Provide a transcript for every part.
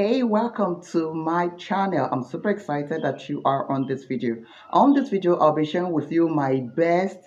Hey, welcome to my channel. I'm super excited that you are on this video. On this video, I'll be sharing with you my best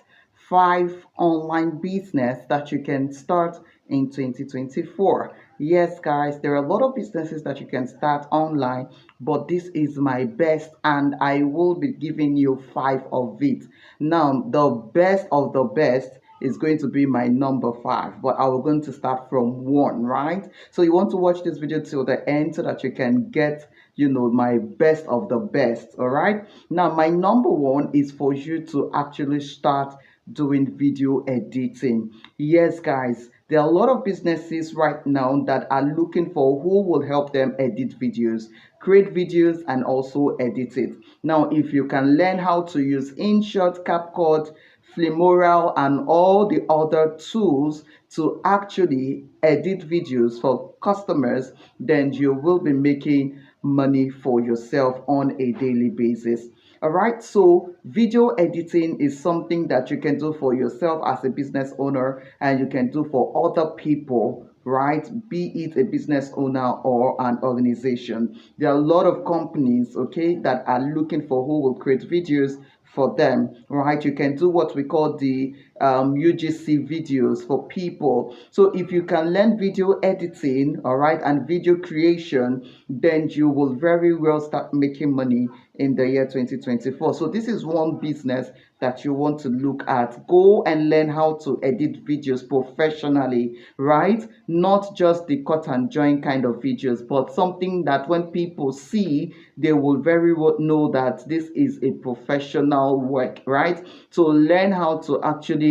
5 online business that you can start in 2024. Yes, guys, there are a lot of businesses that you can start online, but this is my best and I will be giving you 5 of it. Now, the best of the best is going to be my number 5, but I was going to start from 1, right? So you want to watch this video till the end so that you can get my best of the best. All right, now my number 1 is for you to actually start doing video editing. Yes, guys, there are a lot of businesses right now that are looking for who will help them edit videos, create videos, and also edit it. Now, if you can learn how to use InShot, CapCut, Filmora, and all the other tools to actually edit videos for customers, then you will be making money for yourself on a daily basis. All right, so video editing is something that you can do for yourself as a business owner, and you can do for other people, right? Be it a business owner or an organization. There are a lot of companies, okay, that are looking for who will create videos for them, right? You can do what we call the UGC videos for people. So if you can learn video editing, all right, and video creation, then you will very well start making money in the year 2024. So this is one business that you want to look at. Go and learn how to edit videos professionally, right? Not just the cut and join kind of videos, but something that when people see, they will very well know that this is a professional work, right? So learn how to actually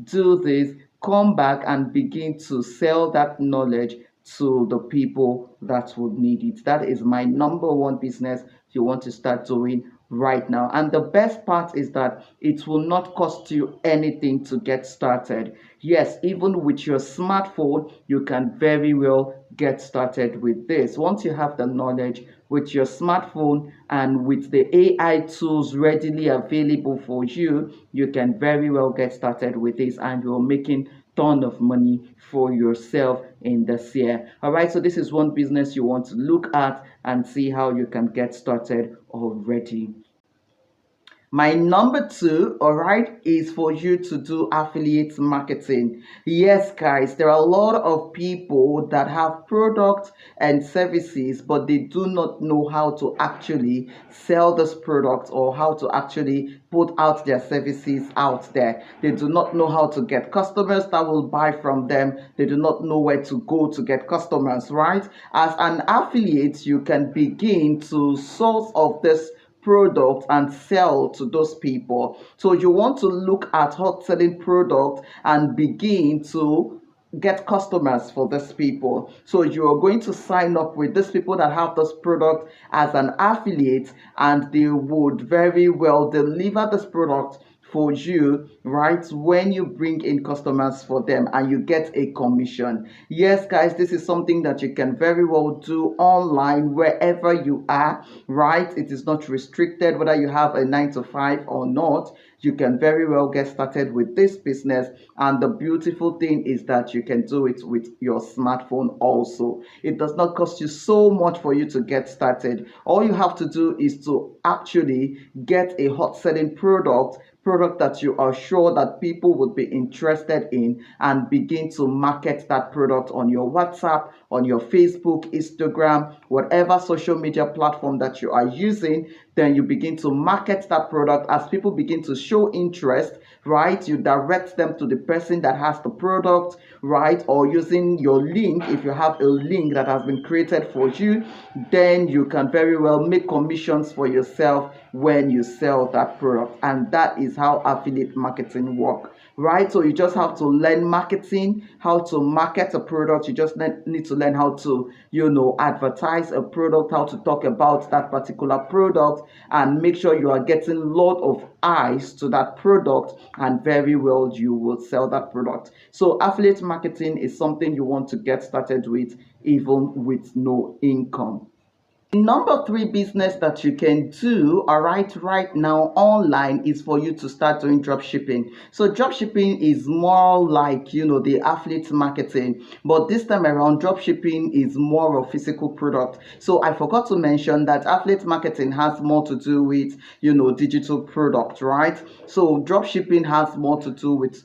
do this, come back and begin to sell that knowledge to the people that would need it. That is my number 1 business you want to start doing right now. And the best part is that it will not cost you anything to get started. Yes, even with your smartphone, you can very well get started with this. Once you have the knowledge with your smartphone and with the AI tools readily available for you, you can very well get started with this, and you're making ton of money for yourself in this year. All right, so this is one business you want to look at and see how you can get started already. My number 2, all right, is for you to do affiliate marketing. Yes, guys, there are a lot of people that have products and services, but they do not know how to actually sell this product or how to actually put out their services out there. They do not know how to get customers that will buy from them. They do not know where to go to get customers, right? As an affiliate, you can begin to source of this product and sell to those people. So you want to look at hot selling product and begin to get customers for these people. So you are going to sign up with these people that have this product as an affiliate, and they would very well deliver this product for you, right, when you bring in customers for them and you get a commission. Yes, guys, this is something that you can very well do online wherever you are, right? It is not restricted whether you have a 9 to 5 or not. You can very well get started with this business, and the beautiful thing is that you can do it with your smartphone also. It does not cost you so much for you to get started. All you have to do is to actually get a hot selling product that you are sure that people would be interested in, and begin to market that product on your WhatsApp, on your Facebook, Instagram, whatever social media platform that you are using. Then you begin to market that product. As people begin to show interest, right, you direct them to the person that has the product, right, or using your link. If you have a link that has been created for you, then you can very well make commissions for yourself when you sell that product. And that is how affiliate marketing works, right? So you just have to learn marketing, how to market a product. You just need to learn how to advertise a product, how to talk about that particular product, and make sure you are getting a lot of eyes to that product, and very well you will sell that product. So affiliate marketing is something you want to get started with, even with no income. Number three business that you can do, all right now online is for you to start doing drop shipping. So drop shipping is more like, the affiliate marketing, but this time around drop shipping is more of physical product. So I forgot to mention that affiliate marketing has more to do with, digital product, right? So drop shipping has more to do with,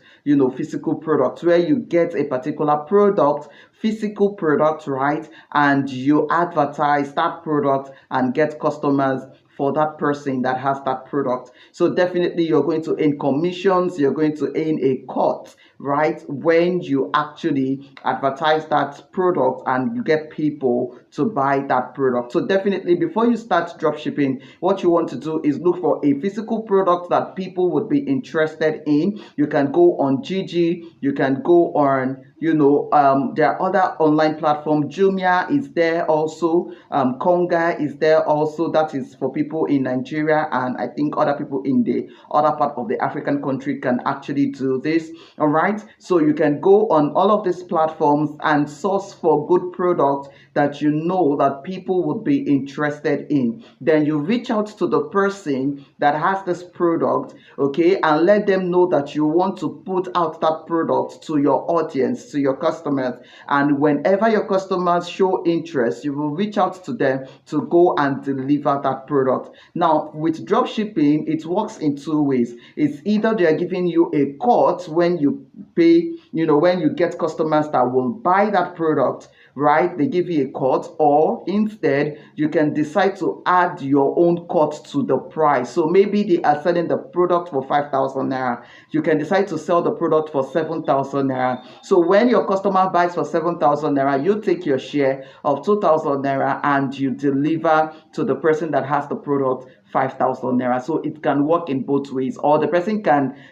physical products, where you get a particular product, physical product, right? And you advertise that product and get customers for that person that has that product. So definitely you're going to earn commissions, you're going to earn a cut, right? When you actually advertise that product and you get people to buy that product. So definitely before you start drop shipping, what you want to do is look for a physical product that people would be interested in. You can go on Gigi, you can go on, there are other online platforms. Jumia is there also. Konga is there also. That is for people in Nigeria, and I think other people in the other part of the African country can actually do this. All right. So you can go on all of these platforms and source for good products that you know that people would be interested in. Then you reach out to the person that has this product, okay, and let them know that you want to put out that product to your audience, to your customers. And whenever your customers show interest, you will reach out to them to go and deliver that product. Now, with drop shipping, it works in two ways. It's either they are giving you a cut when you pay, when you get customers that will buy that product, right? They give you a cut, or instead you can decide to add your own cut to the price. So maybe they are selling the product for 5,000 naira. You can decide to sell the product for 7,000 naira. So when your customer buys for 7,000 naira, you take your share of 2,000 naira and you deliver to the person that has the product 5,000 naira. So it can work in both ways. Or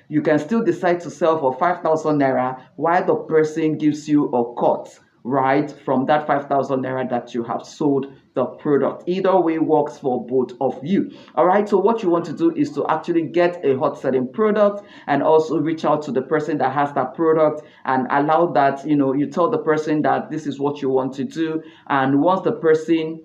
you can still decide to sell for 5,000 naira while the person gives you a cut, right, from that 5,000 naira that you have sold the product. Either way works for both of you. All right, so what you want to do is to actually get a hot selling product and also reach out to the person that has that product and allow that, you tell the person that this is what you want to do. And once the person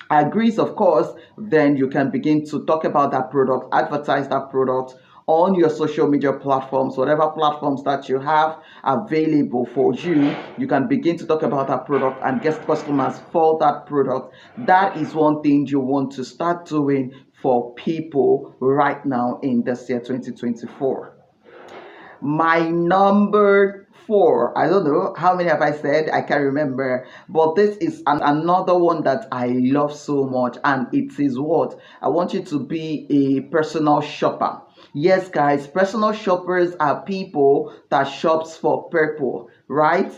agrees, of course, then you can begin to talk about that product, advertise that product on your social media platforms, whatever platforms that you have available for you. You can begin to talk about that product and get customers for that product. That is one thing you want to start doing for people right now in this year 2024. My number four, I don't know how many have I said, I can't remember, but this is another one that I love so much, and it is what I want you to be: a personal shopper. Yes, guys, personal shoppers are people that shops for people, right?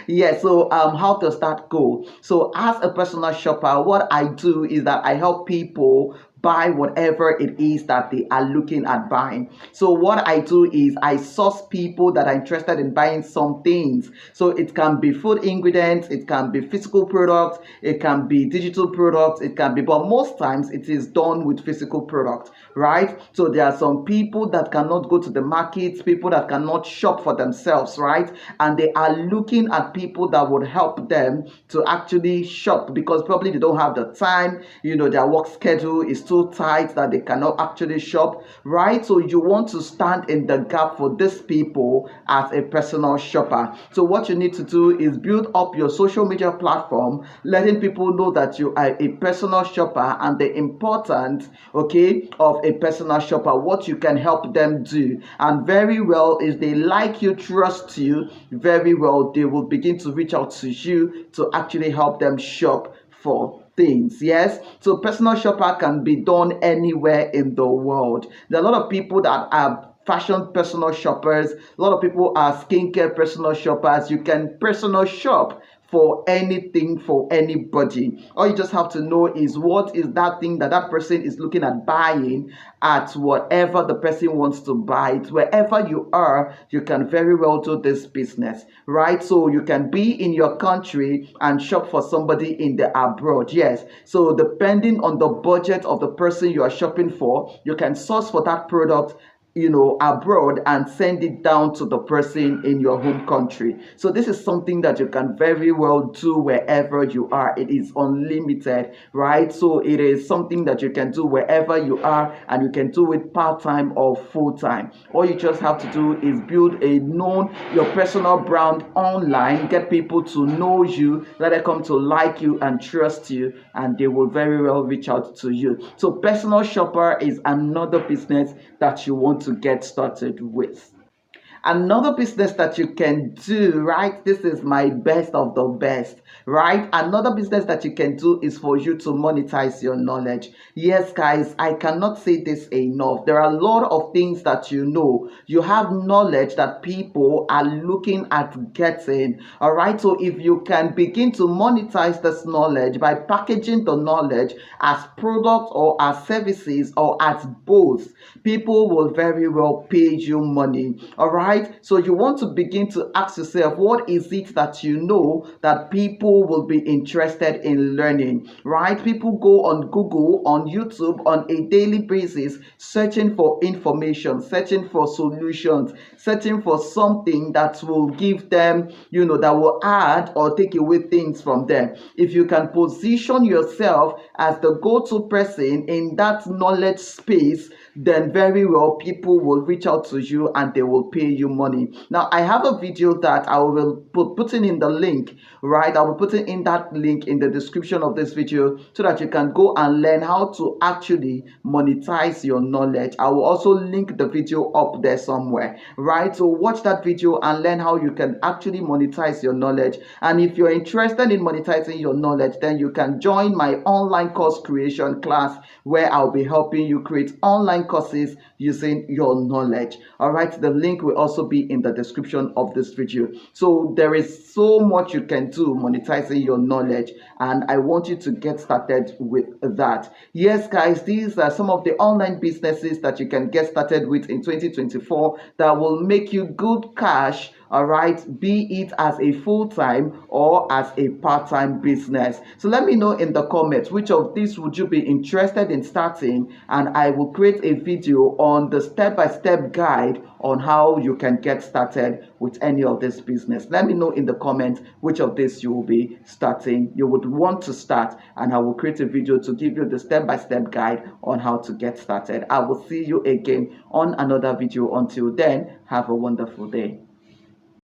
Yeah, so how does that go? So as a personal shopper, what I do is that I help people buy whatever it is that they are looking at buying. So what I do is I source people that are interested in buying some things. So it can be food ingredients, it can be physical products, it can be digital products, but most times it is done with physical products, right? So there are some people that cannot go to the markets, people that cannot shop for themselves, right? And they are looking at people that would help them to actually shop, because probably they don't have the time, their work schedule is too tight that they cannot actually shop, right? So you want to stand in the gap for these people as a personal shopper. So what you need to do is build up your social media platform, letting people know that you are a personal shopper and the importance, okay, of a personal shopper, what you can help them do. And very well, if they like you, trust you, very well, they will begin to reach out to you to actually help them shop for things. Yes, so personal shopper can be done anywhere in the world. There are a lot of people that are fashion personal shoppers, a lot of people are skincare personal shoppers. You can personal shop for anything, for anybody. All you just have to know is what is that thing that that person is looking at buying at whatever the person wants to buy it. Wherever you are, you can very well do this business, right? So you can be in your country and shop for somebody in the abroad. Yes, so depending on the budget of the person you are shopping for, you can source for that product abroad and send it down to the person in your home country. So this is something that you can very well do wherever you are. It is unlimited, right? So it is something that you can do wherever you are, and you can do it part-time or full-time. All you just have to do is build your personal brand online, get people to know you, let them come to like you and trust you, and they will very well reach out to you. So personal shopper is another business that you want to get started with. Another business that you can do, right? This is my best of the best, right? Another business that you can do is for you to monetize your knowledge. Yes, guys, I cannot say this enough. There are a lot of things that you have knowledge that people are looking at getting, all right? So if you can begin to monetize this knowledge by packaging the knowledge as products or as services or as both, people will very well pay you money, all right? So you want to begin to ask yourself, what is it that you know that people will be interested in learning, right? People go on Google, on YouTube on a daily basis, searching for information, searching for solutions, searching for something that will give them, that will add or take away things from them. If you can position yourself as the go-to person in that knowledge space, then very well people will reach out to you and they will pay you money. Now I have a video that I will putting in the link, right? I will put it in that link in the description of this video so that you can go and learn how to actually monetize your knowledge. I will also link the video up there somewhere, right? So watch that video and learn how you can actually monetize your knowledge. And if you're interested in monetizing your knowledge, then you can join my online course creation class, where I'll be helping you create online courses using your knowledge. All right, the link will also be in the description of this video. So there is so much you can do monetizing your knowledge, and I want you to get started with that. Yes, guys, these are some of the online businesses that you can get started with in 2024 that will make you good cash, all right, be it as a full-time or as a part-time business. So let me know in the comments which of these would you be interested in starting, and I will create a video on the step-by-step guide on how you can get started with any of this business. Let me know in the comments which of this you will be starting, you would want to start, and I will create a video to give you the step-by-step guide on how to get started. I will see you again on another video. Until then, have a wonderful day.